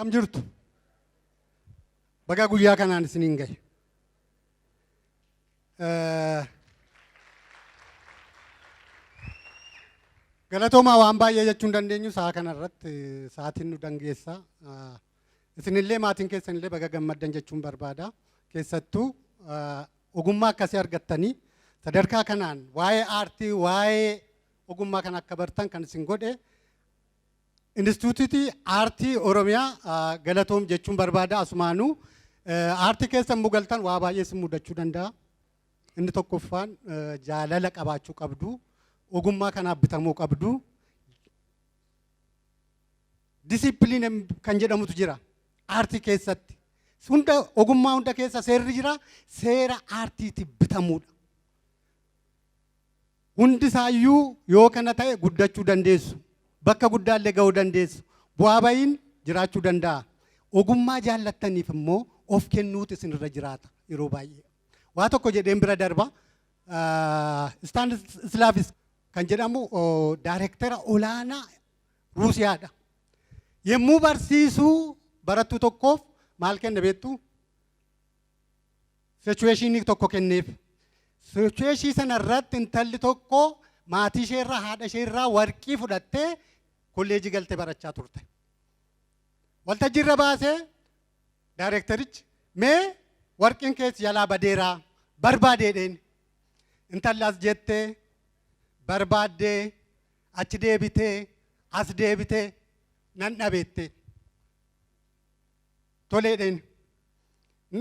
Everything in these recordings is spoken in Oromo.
Akkam jirtu? Baga guyyaa kanaan isiniin gahe. Galatoomaa waan baay'ee jechuun dandeenyu sa'a kanarratti sa'aatiin nu dangeessa. Isinillee maatiin keessanillee baga gammaddan jechuun barbaada. Keessattuu ogummaa akkasii argattanii sadarkaa kanaan waa'ee aartii, waa'ee ogummaa kan akka bartan kan isin godhe Instituutii Aartii Oromiyaa galatoom jechuun barbaada. Asumaanuu aartii keessan mugaltan waa baay'ee isin mudachuu danda'a. Inni tokkoffaan jaalala qabaachuu qabdu, ogummaa kanaaf bitamuu qabdu. Disipiliin kan jedhamutu jira aartii keessatti. Hunda ogummaa hunda keessa seerri jira, seera aartiitiif bitamuudha. Hundi isaayyuu yoo kana ta'e guddachuu dandeessu. Bakka guddaallee ga'uu dandeessu. Bu'aa ba'iin jiraachuu danda'a. Ogummaa jaallattaniif immoo of kennuutu isinirra jiraata yeroo baay'ee. Waa tokko jedheen bira darba. Stanislavis kan jedhamu daayireektara olaanaa Ruusiyaadha. Yemmuu barsiisuu barattuu tokkoof maal kenna beektu? Sichuweeshinii tokko kenneef. Sichuweeshinii sana irratti intalli tokko maatii isheerraa haadha isheerraa warqii fudhattee kolleejii galtee barachaa turte. Waltajjii irra baasee daayireektarichi mee warqiin keessa jalaa badeeraa barbaadeedheen intalli as jettee barbaaddee achi deebitee as deebitee nan dhabeette. Toleedheen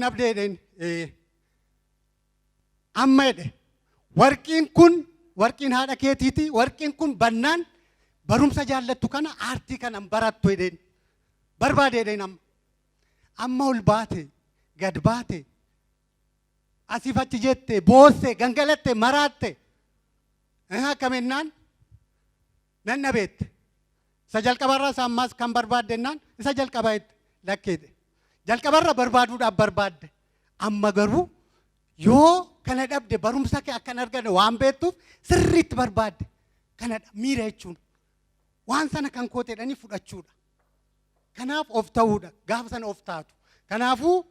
nabdeedheen amma jedhe warqiin kun warqiin haadha keetiiti, warqiin kun bannaan barumsa jaallattu kana aartii kanan barattu jedheen barbaadeedheen amma ol baate gad baate asiif achi jette boosse gangalatte maraatte akkamennaan nan dhabeette. Isa jalqabarraa ammaas kan barbaaddennaan isa jalqabaatti lakkeete. Jalqabarra barbaaduudhaaf barbaadde amma garuu yoo kana dhabde barumsa kee akkan arganne waan beektuuf sirriitti barbaadde kanadha miira jechuun waan sana kan kooteedhanii fudhachuudha. Kanaaf of ta'uudha gaafa sana of taatu. Kanaafuu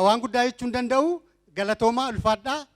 waan guddaa jechuun danda'u galatoomaa ulfaadhaa.